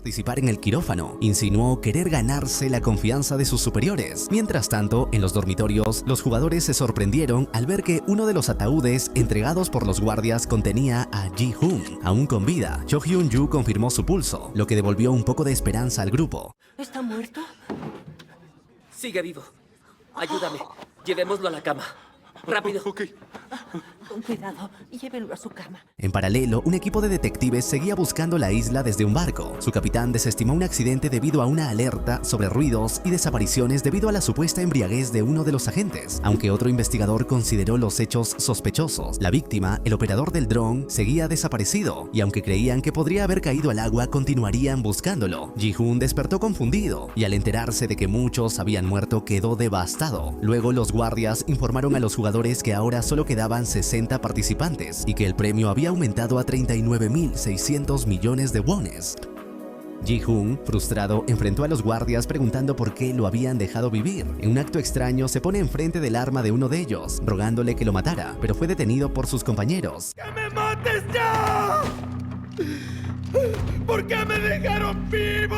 participar en el quirófano, insinuó querer ganarse la confianza de sus superiores. Mientras tanto, en los dormitorios, los jugadores se sorprendieron al ver que uno de los ataúdes entregados por los guardias contenía a Ji-hoon, aún con vida. Cho Hyun-ju confirmó su pulso, lo que devolvió un poco de esperanza al grupo. ¿Está muerto? Sigue vivo. Ayúdame. Llevémoslo a la cama. ¡Rápido! Ok. Con cuidado, llévenlo a su cama. En paralelo, un equipo de detectives seguía buscando la isla desde un barco. Su capitán desestimó un accidente debido a una alerta sobre ruidos y desapariciones debido a la supuesta embriaguez de uno de los agentes, aunque otro investigador consideró los hechos sospechosos. La víctima, el operador del dron, seguía desaparecido, y aunque creían que podría haber caído al agua, continuarían buscándolo. Ji-hoon despertó confundido, y al enterarse de que muchos habían muerto, quedó devastado. Luego los guardias informaron a los jugadores que ahora solo quedaban 60 participantes y que el premio había aumentado a 39.600 millones de wones. Ji-hoon, frustrado, enfrentó a los guardias preguntando por qué lo habían dejado vivir. En un acto extraño, se pone enfrente del arma de uno de ellos, rogándole que lo matara, pero fue detenido por sus compañeros. ¡Que me mates ya! ¿Por qué me dejaron vivo?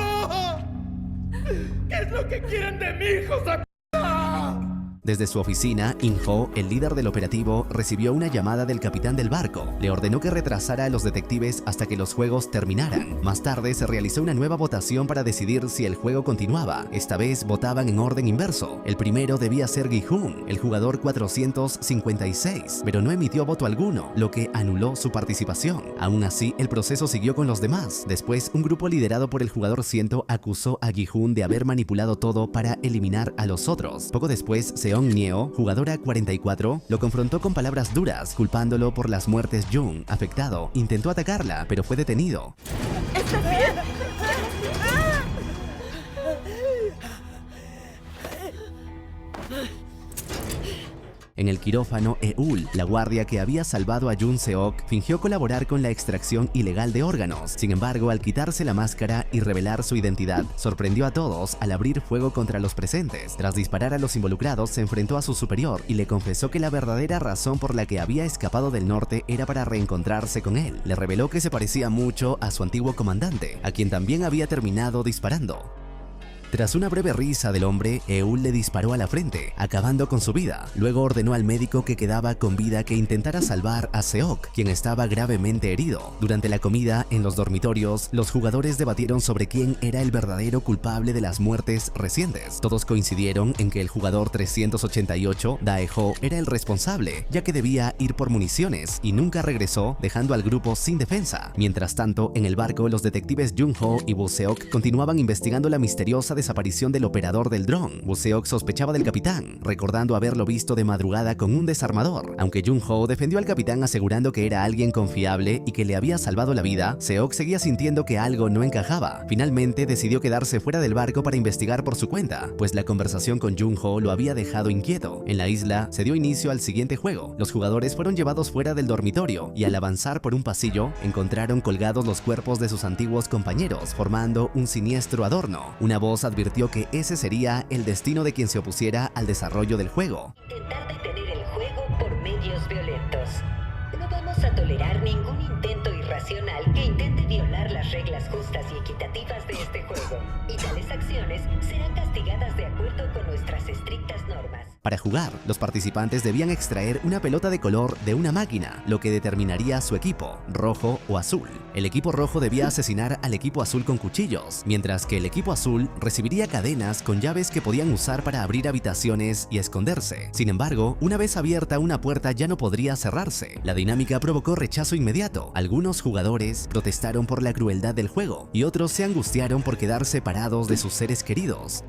¿Qué es lo que quieren de mí, hijos de p***? Desde su oficina, In-ho, el líder del operativo, recibió una llamada del capitán del barco. Le ordenó que retrasara a los detectives hasta que los juegos terminaran. Más tarde se realizó una nueva votación para decidir si el juego continuaba. Esta vez votaban en orden inverso. El primero debía ser Gi-hoon, el jugador 456, pero no emitió voto alguno, lo que anuló su participación. Aún así, el proceso siguió con los demás. Después, un grupo liderado por el jugador 100 acusó a Gi-hoon de haber manipulado todo para eliminar a los otros. Poco después, Seong-nyeo, jugadora 44, lo confrontó con palabras duras, culpándolo por las muertes. Jung, afectado, intentó atacarla, pero fue detenido. ¿Estás bien? En el quirófano, Eul, la guardia que había salvado a Jun Seok, fingió colaborar con la extracción ilegal de órganos. Sin embargo, al quitarse la máscara y revelar su identidad, sorprendió a todos al abrir fuego contra los presentes. Tras disparar a los involucrados, se enfrentó a su superior y le confesó que la verdadera razón por la que había escapado del norte era para reencontrarse con él. Le reveló que se parecía mucho a su antiguo comandante, a quien también había terminado disparando. Tras una breve risa del hombre, Eul le disparó a la frente, acabando con su vida. Luego ordenó al médico que quedaba con vida que intentara salvar a Seok, quien estaba gravemente herido. Durante la comida, en los dormitorios, los jugadores debatieron sobre quién era el verdadero culpable de las muertes recientes. Todos coincidieron en que el jugador 388, Dae-ho, era el responsable, ya que debía ir por municiones y nunca regresó, dejando al grupo sin defensa. Mientras tanto, en el barco, los detectives Jung-ho y Woo-seok continuaban investigando la misteriosa desaparición del operador del dron. Woo-seok sospechaba del capitán, recordando haberlo visto de madrugada con un desarmador. Aunque Jung-ho defendió al capitán asegurando que era alguien confiable y que le había salvado la vida, Seok seguía sintiendo que algo no encajaba. Finalmente decidió quedarse fuera del barco para investigar por su cuenta, pues la conversación con Jung-ho lo había dejado inquieto. En la isla se dio inicio al siguiente juego. Los jugadores fueron llevados fuera del dormitorio y al avanzar por un pasillo encontraron colgados los cuerpos de sus antiguos compañeros, formando un siniestro adorno. Una voz advirtió que ese sería el destino de quien se opusiera al desarrollo del juego. Intentar detener el juego por medios violentos. No vamos a tolerar ningún intento irracional que intente violar las reglas justas y equitativas de este juego, y tales acciones serán castigadas de acuerdo con nuestras estrictas normas. Para jugar, los participantes debían extraer una pelota de color de una máquina, lo que determinaría su equipo, rojo o azul. El equipo rojo debía asesinar al equipo azul con cuchillos, mientras que el equipo azul recibiría cadenas con llaves que podían usar para abrir habitaciones y esconderse. Sin embargo, una vez abierta una puerta ya no podría cerrarse. La dinámica provocó rechazo inmediato. Algunos jugadores protestaron por la crueldad del juego y otros se angustiaron por quedar separados de sus seres queridos.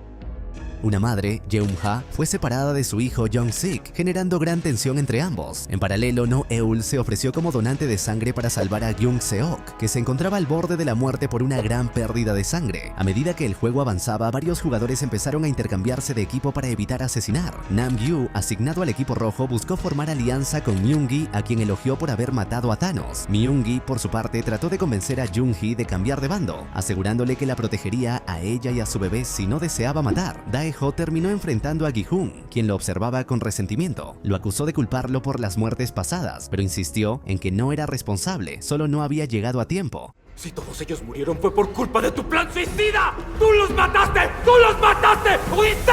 Una madre, Jeum-ha, fue separada de su hijo Jong-sik, generando gran tensión entre ambos. En paralelo, No-eul se ofreció como donante de sangre para salvar a Jung-seok, que se encontraba al borde de la muerte por una gran pérdida de sangre. A medida que el juego avanzaba, varios jugadores empezaron a intercambiarse de equipo para evitar asesinar. Nam-gyu, asignado al equipo rojo, buscó formar alianza con Myung-gi, a quien elogió por haber matado a Thanos. Myung-gi, por su parte, trató de convencer a Jung-hee de cambiar de bando, asegurándole que la protegería a ella y a su bebé si no deseaba matar. Dae-ho terminó enfrentando a Gi-hoon, quien lo observaba con resentimiento. Lo acusó de culparlo por las muertes pasadas, pero insistió en que no era responsable, solo no había llegado a tiempo. Si todos ellos murieron fue por culpa de tu plan suicida. ¡Tú los mataste! ¡Tú los mataste! ¡Oíste!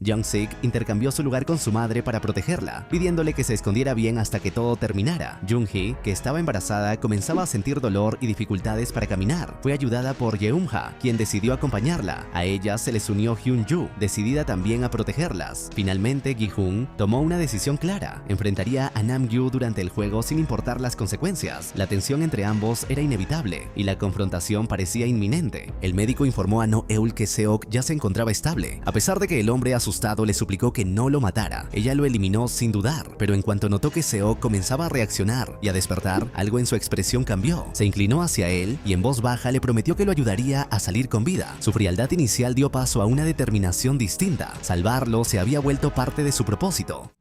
Young-sik intercambió su lugar con su madre para protegerla, pidiéndole que se escondiera bien hasta que todo terminara. Jung-hee, que estaba embarazada, comenzaba a sentir dolor y dificultades para caminar. Fue ayudada por Yeum-ha, quien decidió acompañarla. A ella se les unió Hyun-ju, decidida también a protegerlas. Finalmente, Gi-hun tomó una decisión clara. Enfrentaría a Nam-gyu durante el juego sin importar las consecuencias. La tensión entre ambos era inevitable y la confrontación parecía inminente. El médico informó a No-eul que Seok ya se encontraba estable, a pesar de que el hombre asustado le suplicó que no lo matara. Ella lo eliminó sin dudar, pero en cuanto notó que Seok comenzaba a reaccionar y a despertar, algo en su expresión cambió. Se inclinó hacia él y en voz baja le prometió que lo ayudaría a salir con vida. Su frialdad inicial dio paso a una determinación distinta. Salvarlo se había vuelto parte de su propósito.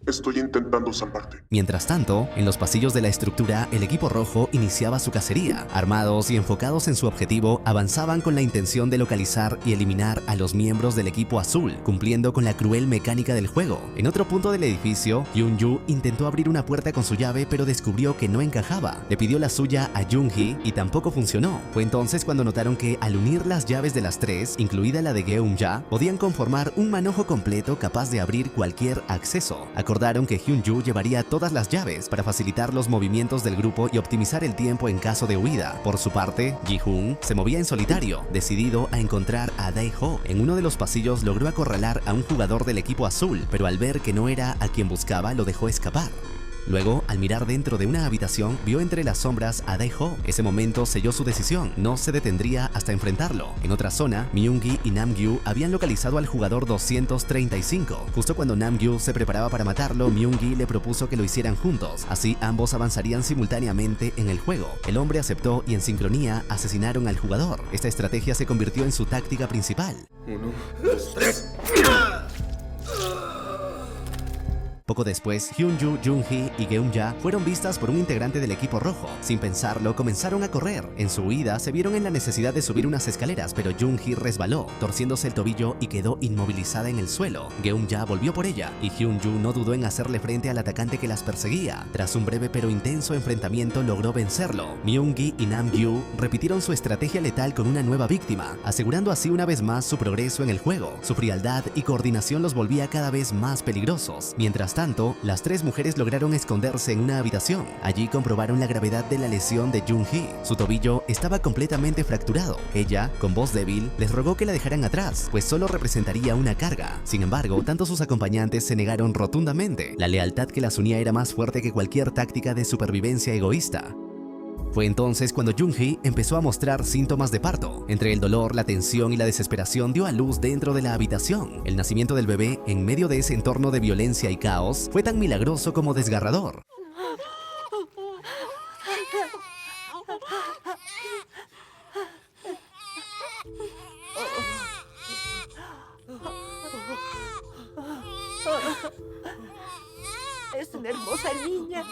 Estoy intentando salvarte. Mientras tanto, en los pasillos de la estructura, el equipo rojo iniciaba su cacería. Armados y enfocados en su objetivo, avanzaban con la intención de localizar y eliminar a los miembros del equipo azul, cumpliendo con la cruel mecánica del juego. En otro punto del edificio, Hyun-ju intentó abrir una puerta con su llave, pero descubrió que no encajaba. Le pidió la suya a Jung-hee y tampoco funcionó. Fue entonces cuando notaron que al unir las llaves de las tres, incluida la de Geum-ja, podían conformar un manojo completo capaz de abrir cualquier acceso. Acordaron que Hyun-ju llevaría todas las llaves para facilitar los movimientos del grupo y optimizar el tiempo en caso de huida. Por su parte, Ji-hoon se movía en solitario, decidido a encontrar a Dae-ho. En uno de los pasillos logró acorralar a un jugador del equipo azul, pero al ver que no era a quien buscaba, lo dejó escapar. Luego, al mirar dentro de una habitación, vio entre las sombras a Dae-ho. Ese momento selló su decisión, no se detendría hasta enfrentarlo. En otra zona, Myung-gi y Nam-gyu habían localizado al jugador 235. Justo cuando Nam-gyu se preparaba para matarlo, Myung-gi le propuso que lo hicieran juntos. Así, ambos avanzarían simultáneamente en el juego. El hombre aceptó y en sincronía asesinaron al jugador. Esta estrategia se convirtió en su táctica principal. 1, 2, 3. Poco después, Hyun-ju, Jung-hee y Geum-ja fueron vistas por un integrante del equipo rojo. Sin pensarlo, comenzaron a correr. En su huida, se vieron en la necesidad de subir unas escaleras, pero Jung-hee resbaló, torciéndose el tobillo y quedó inmovilizada en el suelo. Geum-ja volvió por ella, y Hyun-ju no dudó en hacerle frente al atacante que las perseguía. Tras un breve pero intenso enfrentamiento, logró vencerlo. Myung-gi y Nam-gyu repitieron su estrategia letal con una nueva víctima, asegurando así una vez más su progreso en el juego. Su frialdad y coordinación los volvía cada vez más peligrosos. Mientras tanto, las tres mujeres lograron esconderse en una habitación. Allí comprobaron la gravedad de la lesión de Jung-hee. Su tobillo estaba completamente fracturado. Ella, con voz débil, les rogó que la dejaran atrás, pues solo representaría una carga. Sin embargo, tanto sus acompañantes se negaron rotundamente. La lealtad que las unía era más fuerte que cualquier táctica de supervivencia egoísta. Fue entonces cuando Jung-hee empezó a mostrar síntomas de parto. Entre el dolor, la tensión y la desesperación dio a luz dentro de la habitación. El nacimiento del bebé, en medio de ese entorno de violencia y caos, fue tan milagroso como desgarrador. Es una hermosa niña.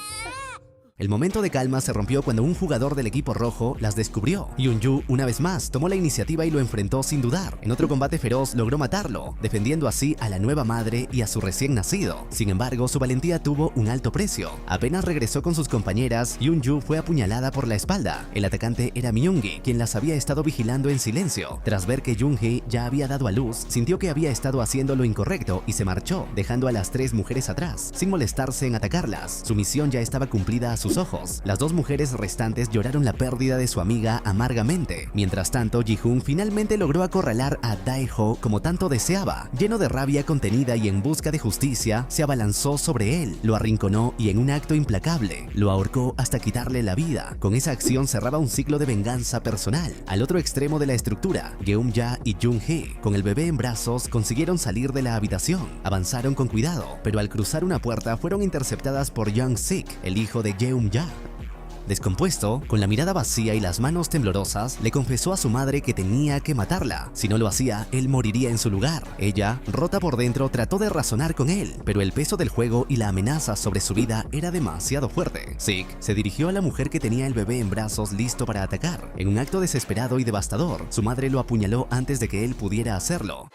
El momento de calma se rompió cuando un jugador del equipo rojo las descubrió. Hyun-ju, una vez más, tomó la iniciativa y lo enfrentó sin dudar. En otro combate feroz logró matarlo, defendiendo así a la nueva madre y a su recién nacido. Sin embargo, su valentía tuvo un alto precio. Apenas regresó con sus compañeras, Hyun-ju fue apuñalada por la espalda. El atacante era Myung-gi, quien las había estado vigilando en silencio. Tras ver que Jung-hee ya había dado a luz, sintió que había estado haciendo lo incorrecto y se marchó, dejando a las tres mujeres atrás, sin molestarse en atacarlas. Su misión ya estaba cumplida a sus ojos. Las dos mujeres restantes lloraron la pérdida de su amiga amargamente. Mientras tanto, Ji-hoon finalmente logró acorralar a Dae-ho como tanto deseaba. Lleno de rabia contenida y en busca de justicia, se abalanzó sobre él, lo arrinconó y en un acto implacable, lo ahorcó hasta quitarle la vida. Con esa acción cerraba un ciclo de venganza personal. Al otro extremo de la estructura, Geum-ja y Jung-hee, con el bebé en brazos, consiguieron salir de la habitación. Avanzaron con cuidado, pero al cruzar una puerta fueron interceptadas por Young-sik, el hijo de Geum-ja. Descompuesto, con la mirada vacía y las manos temblorosas, le confesó a su madre que tenía que matarla. Si no lo hacía, él moriría en su lugar. Ella, rota por dentro, trató de razonar con él, pero el peso del juego y la amenaza sobre su vida era demasiado fuerte. Sik se dirigió a la mujer que tenía el bebé en brazos listo para atacar. En un acto desesperado y devastador, su madre lo apuñaló antes de que él pudiera hacerlo.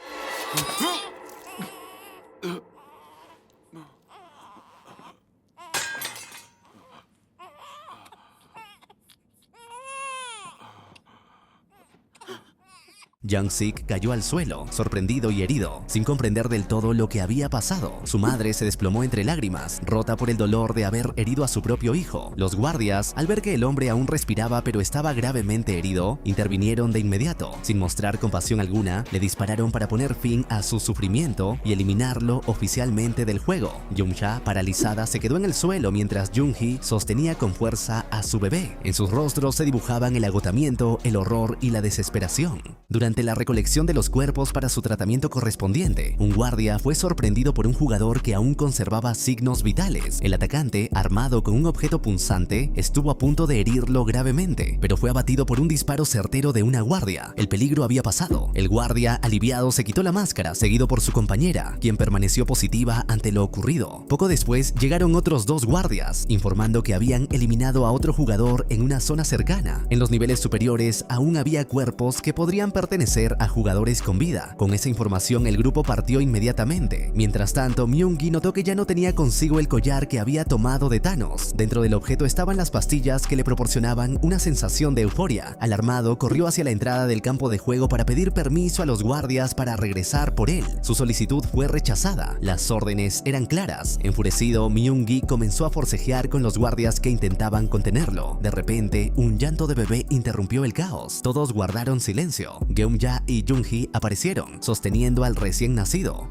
Jung-sik cayó al suelo, sorprendido y herido, sin comprender del todo lo que había pasado. Su madre se desplomó entre lágrimas, rota por el dolor de haber herido a su propio hijo. Los guardias, al ver que el hombre aún respiraba pero estaba gravemente herido, intervinieron de inmediato. Sin mostrar compasión alguna, le dispararon para poner fin a su sufrimiento y eliminarlo oficialmente del juego. Jung-ja, paralizada, se quedó en el suelo mientras Jung-hee sostenía con fuerza a su bebé. En sus rostros se dibujaban el agotamiento, el horror y la desesperación. Durante la recolección de los cuerpos para su tratamiento correspondiente, un guardia fue sorprendido por un jugador que aún conservaba signos vitales. El atacante, armado con un objeto punzante, estuvo a punto de herirlo gravemente, pero fue abatido por un disparo certero de una guardia. El peligro había pasado. El guardia, aliviado, se quitó la máscara, seguido por su compañera, quien permaneció positiva ante lo ocurrido. Poco después llegaron otros dos guardias, informando que habían eliminado a otro jugador en una zona cercana. En los niveles superiores aún había cuerpos que podrían pertenecer a jugadores con vida. Con esa información el grupo partió inmediatamente. Mientras tanto, Myung-gi notó que ya no tenía consigo el collar que había tomado de Thanos. Dentro del objeto estaban las pastillas que le proporcionaban una sensación de euforia. Alarmado, corrió hacia la entrada del campo de juego para pedir permiso a los guardias para regresar por él. Su solicitud fue rechazada. Las órdenes eran claras. Enfurecido, Myung-gi comenzó a forcejear con los guardias que intentaban contenerlo. De repente, un llanto de bebé interrumpió el caos. Todos guardaron silencio. Geum-ja y Jung-hee aparecieron, sosteniendo al recién nacido.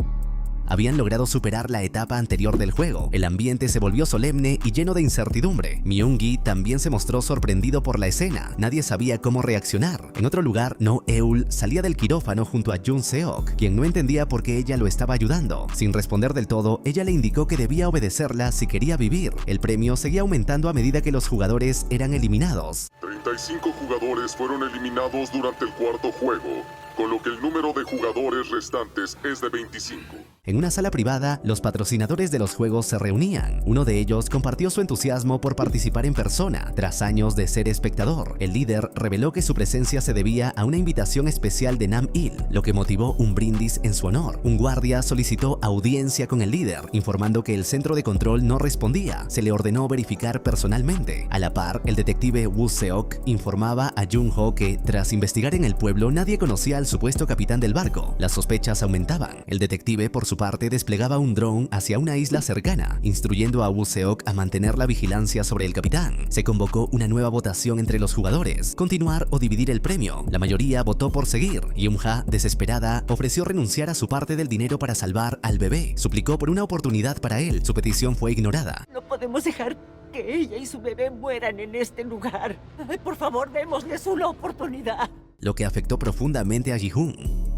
Habían logrado superar la etapa anterior del juego. El ambiente se volvió solemne y lleno de incertidumbre. Myung-gi también se mostró sorprendido por la escena. Nadie sabía cómo reaccionar. En otro lugar, No-eul salía del quirófano junto a Jun-seok, quien no entendía por qué ella lo estaba ayudando. Sin responder del todo, ella le indicó que debía obedecerla si quería vivir. El premio seguía aumentando a medida que los jugadores eran eliminados. 35 jugadores fueron eliminados durante el cuarto juego, con lo que el número de jugadores restantes es de 25. En una sala privada, los patrocinadores de los juegos se reunían. Uno de ellos compartió su entusiasmo por participar en persona. Tras años de ser espectador, el líder reveló que su presencia se debía a una invitación especial de Nam-il, lo que motivó un brindis en su honor. Un guardia solicitó audiencia con el líder, informando que el centro de control no respondía. Se le ordenó verificar personalmente. A la par, el detective Woo-seok informaba a Jung-ho que, tras investigar en el pueblo, nadie conocía al supuesto capitán del barco. Las sospechas aumentaban. El detective, por su parte, desplegaba un dron hacia una isla cercana, instruyendo a Woo-seok a mantener la vigilancia sobre el capitán. Se convocó una nueva votación entre los jugadores, continuar o dividir el premio. La mayoría votó por seguir. Jung-ha, desesperada, ofreció renunciar a su parte del dinero para salvar al bebé. Suplicó por una oportunidad para él. Su petición fue ignorada. No podemos dejar que ella y su bebé mueran en este lugar. Ay, por favor, démosles una oportunidad. Lo que afectó profundamente a Ji-hoon.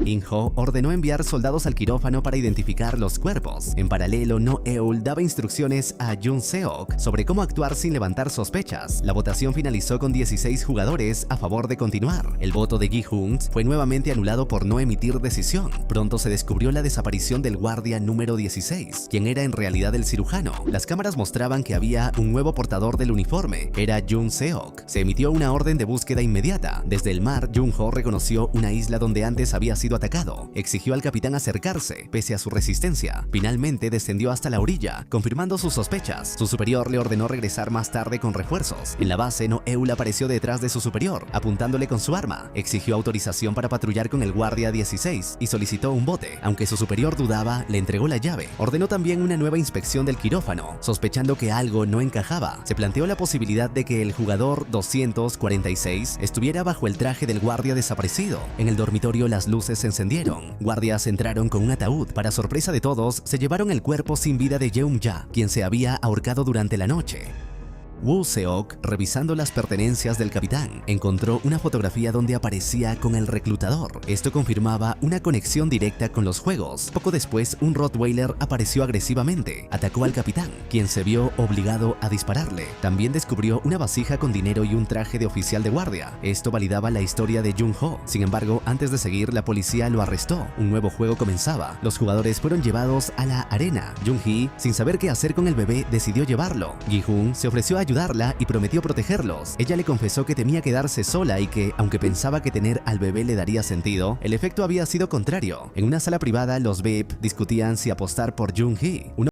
In-ho ordenó enviar soldados al quirófano para identificar los cuerpos. En paralelo, No-eul daba instrucciones a Jun-seok sobre cómo actuar sin levantar sospechas. La votación finalizó con 16 jugadores a favor de continuar. El voto de Ji-hoon fue nuevamente anulado por no emitir decisión. Pronto se descubrió la desaparición del guardia número 16, quien era en realidad el cirujano. Las cámaras mostraban que había un nuevo portador del uniforme. Era Jun-seok. Se emitió una orden de búsqueda inmediata. Desde el mar, Jung-ho reconoció una isla donde antes había sido atacado. Exigió al capitán acercarse, pese a su resistencia. Finalmente descendió hasta la orilla, confirmando sus sospechas. Su superior le ordenó regresar más tarde con refuerzos. En la base, No-eul apareció detrás de su superior, apuntándole con su arma. Exigió autorización para patrullar con el guardia 16 y solicitó un bote. Aunque su superior dudaba, le entregó la llave. Ordenó también una nueva inspección del quirófano. Sospechando que algo no encajaba, se planteó la posibilidad de que el jugador 246 estuviera bajo el traje del guardia desaparecido. En el dormitorio las luces se encendieron. Guardias entraron con un ataúd. Para sorpresa de todos, se llevaron el cuerpo sin vida de Jeum-ja, quien se había ahorcado durante la noche. Woo-seok, revisando las pertenencias del capitán, encontró una fotografía donde aparecía con el reclutador. Esto confirmaba una conexión directa con los juegos. Poco después, un Rottweiler apareció agresivamente, atacó al capitán, quien se vio obligado a dispararle. También descubrió una vasija con dinero y un traje de oficial de guardia. Esto validaba la historia de Jung-ho. Sin embargo, antes de seguir, la policía lo arrestó. Un nuevo juego comenzaba. Los jugadores fueron llevados a la arena. Jung-hee, sin saber qué hacer con el bebé, decidió llevarlo. Ji-hoon se ofreció a ayudarla y prometió protegerlos. Ella le confesó que temía quedarse sola y que, aunque pensaba que tener al bebé le daría sentido, el efecto había sido contrario. En una sala privada, los VIP discutían si apostar por Jung-hee.